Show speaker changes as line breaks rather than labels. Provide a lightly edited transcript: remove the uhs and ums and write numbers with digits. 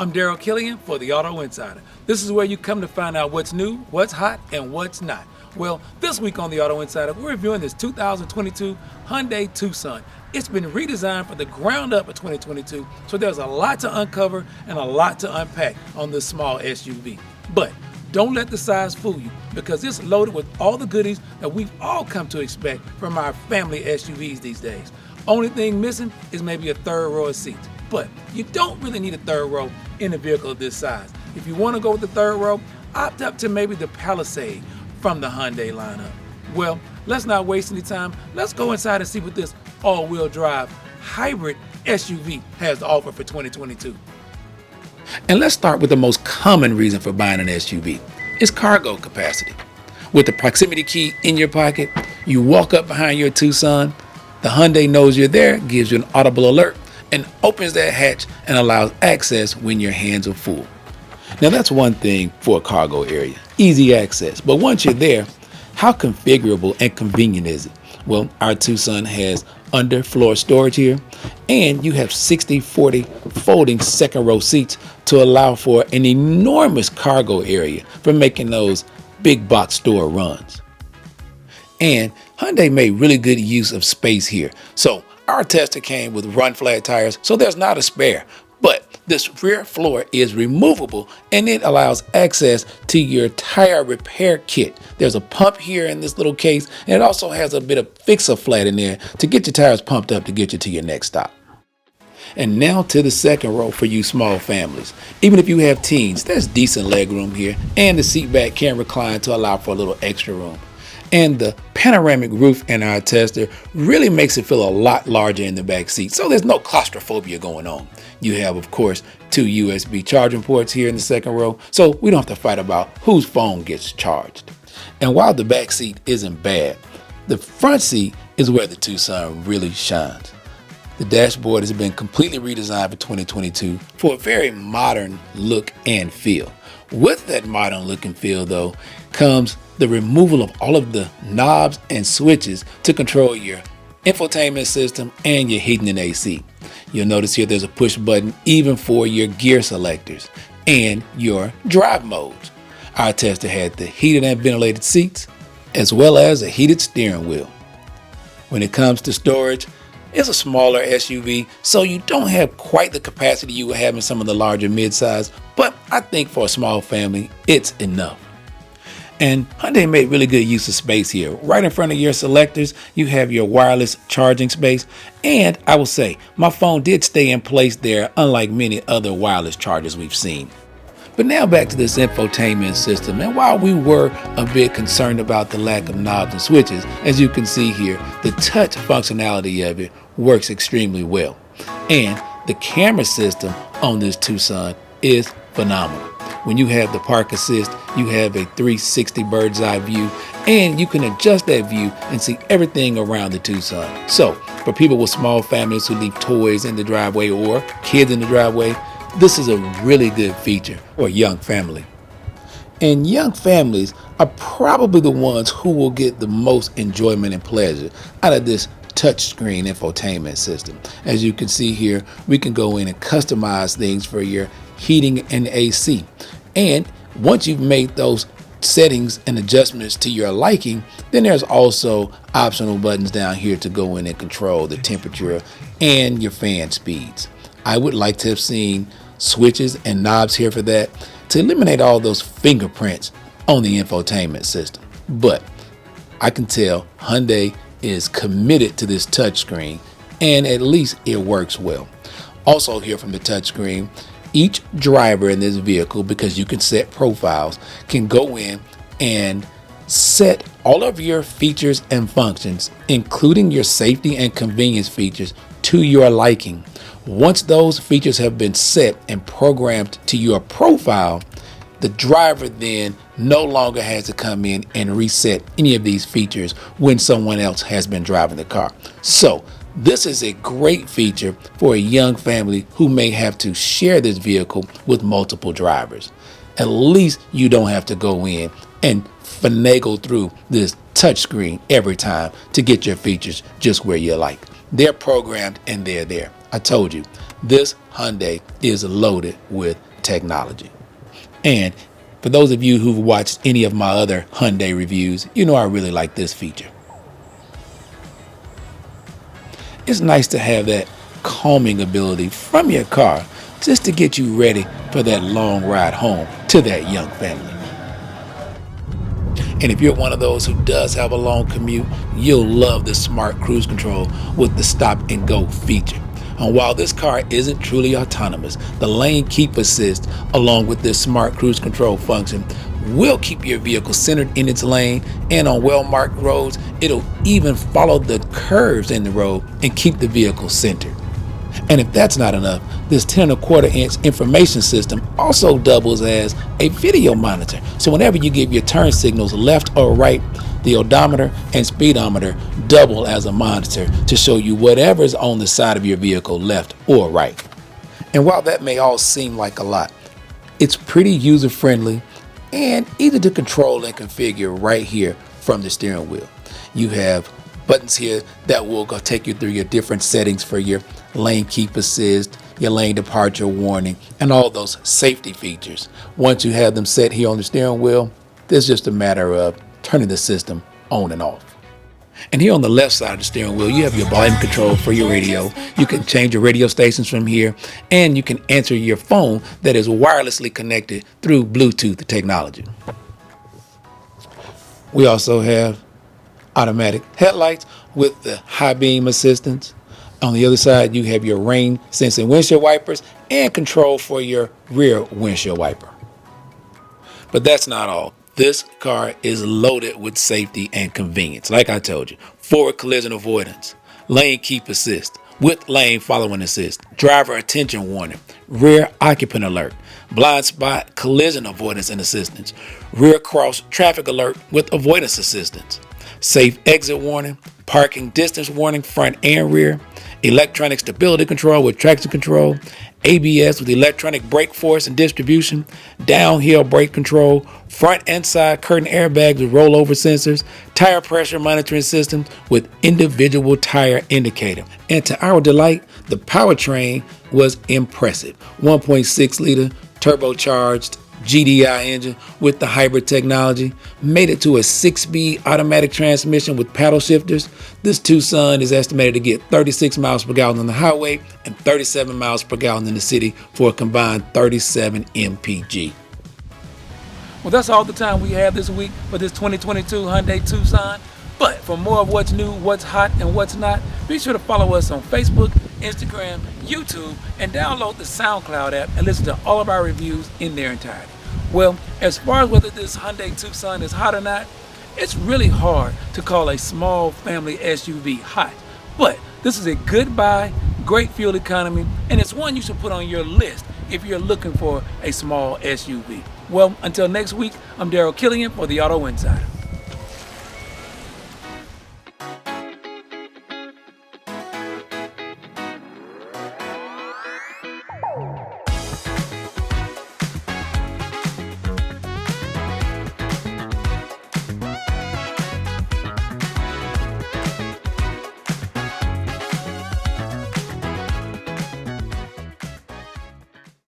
I'm Daryl Killian for the Auto Insider. This is where you come to find out what's new, what's hot, and what's not. Well, this week on the Auto Insider, we're reviewing this 2022 Hyundai Tucson. It's been redesigned from the ground up of 2022, so there's a lot to uncover and a lot to unpack on this small SUV. But don't let the size fool you, because it's loaded with all the goodies that we've all come to expect from our family SUVs these days. Only thing missing is maybe a third row of seats. But you don't really need a third row in a vehicle of this size. If you want to go with the third row, opt up to maybe the Palisade from the Hyundai lineup. Well, let's not waste any time. Let's go inside and see what this all-wheel drive hybrid SUV has to offer for 2022. And let's start with the most common reason for buying an SUV. It's cargo capacity. With the proximity key in your pocket, you walk up behind your Tucson, the Hyundai knows you're there, gives you an audible alert, and opens that hatch and allows access when your hands are full. Now that's one thing for a cargo area, easy access. But once you're there, how configurable and convenient is it? Well, our Tucson has underfloor storage here, and you have 60-40 folding second row seats to allow for an enormous cargo area for making those big box store runs. And Hyundai made really good use of space here. So our Tester came with run flat tires, so there's not a spare. But this rear floor is removable, and it allows access to your tire repair kit. There's a pump here in this little case, and it also has a bit of fix-a-flat in there to get your tires pumped up to get you to your next stop. And now to the second row for you small families. Even if you have teens, there's decent leg room here, and the seat back can recline to allow for a little extra room. And the panoramic roof in our Tester really makes it feel a lot larger in the back seat, so there's no claustrophobia going on. You have, of course, 2 USB charging ports here in the second row, so we don't have to fight about whose phone gets charged. And while the back seat isn't bad, the front seat is where the Tucson really shines. The dashboard has been completely redesigned for 2022 for a very modern look and feel. With that modern look and feel, though, comes the removal of all of the knobs and switches to control your infotainment system and your heating and AC. You'll notice here there's a push button even for your gear selectors and your drive modes. Our Tester had the heated and ventilated seats, as well as a heated steering wheel. When it comes to storage, it's a smaller SUV, so you don't have quite the capacity you would have in some of the larger midsize, but I think for a small family, it's enough. And Hyundai made really good use of space here. Right in front of your selectors, you have your wireless charging space. And I will say, my phone did stay in place there, unlike many other wireless chargers we've seen. But now back to this infotainment system. And while we were a bit concerned about the lack of knobs and switches, as you can see here, the touch functionality of it works extremely well. And the camera system on this Tucson is phenomenal. When you have the park assist, you have a 360 bird's eye view, and you can adjust that view and see everything around the Tucson. So for people with small families who leave toys in the driveway or kids in the driveway, this is a really good feature for a young family. And young families are probably the ones who will get the most enjoyment and pleasure out of this touchscreen infotainment system. As you can see here, we can go in and customize things for your heating and AC. And once you've made those settings and adjustments to your liking, then there's also optional buttons down here to go in and control the temperature and your fan speeds. I would like to have seen switches and knobs here for that to eliminate all those fingerprints on the infotainment system. But I can tell Hyundai is committed to this touchscreen, and at least it works well. Also here from the touchscreen, each driver in this vehicle, because you can set profiles, can go in and set all of your features and functions, including your safety and convenience features, to your liking. Once those features have been set and programmed to your profile, the driver then no longer has to come in and reset any of these features when someone else has been driving the car. So this is a great feature for a young family who may have to share this vehicle with multiple drivers. At least you don't have to go in and finagle through this touchscreen every time to get your features just where you like. They're programmed and they're there. I told you, this Hyundai is loaded with technology. And for those of you who've watched any of my other Hyundai reviews, you know I really like this feature. It's nice to have that calming ability from your car just to get you ready for that long ride home to that young family. And if you're one of those who does have a long commute, you'll love the smart cruise control with the stop and go feature. And while this car isn't truly autonomous, the lane keep assist along with this smart cruise control function will keep your vehicle centered in its lane, and on well-marked roads, it'll even follow the curves in the road and keep the vehicle centered. And if that's not enough, this 10.25-inch information system also doubles as a video monitor. So whenever you give your turn signals left or right, the odometer and speedometer double as a monitor to show you whatever's on the side of your vehicle, left or right. And while that may all seem like a lot, it's pretty user-friendly and easy to control and configure right here from the steering wheel. You have buttons here that will go take you through your different settings for your lane keep assist, your lane departure warning, and all those safety features. Once you have them set here on the steering wheel, it's just a matter of turning the system on and off. And here on the left side of the steering wheel, you have your volume control for your radio. You can change your radio stations from here, and you can answer your phone that is wirelessly connected through Bluetooth technology. We also have automatic headlights with the high beam assistance. On the other side, you have your rain sensing windshield wipers and control for your rear windshield wiper. But that's not all. This car is loaded with safety and convenience. Like I told you, forward collision avoidance, lane keep assist with lane following assist, driver attention warning, rear occupant alert, blind spot collision avoidance and assistance, rear cross traffic alert with avoidance assistance, safe exit warning, parking distance warning front and rear, electronic stability control with traction control, ABS with electronic brake force and distribution, downhill brake control, front and side curtain airbags with rollover sensors, tire pressure monitoring system with individual tire indicator. And to our delight, the powertrain was impressive. 1.6 liter turbocharged GDI engine with the hybrid technology, made it to a 6-speed automatic transmission with paddle shifters. This Tucson is estimated to get 36 miles per gallon on the highway and 37 miles per gallon in the city for a combined 37 mpg. Well, that's all the time we have this week for this 2022 Hyundai Tucson. But for more of what's new, what's hot, and what's not, be sure to follow us on Facebook, Instagram, YouTube, and download the SoundCloud app and listen to all of our reviews in their entirety. Well, as far as whether this Hyundai Tucson is hot or not, it's really hard to call a small family SUV hot. But this is a good buy, great fuel economy, and it's one you should put on your list if you're looking for a small SUV. Well, until next week, I'm Daryl Killian for the Auto Insider.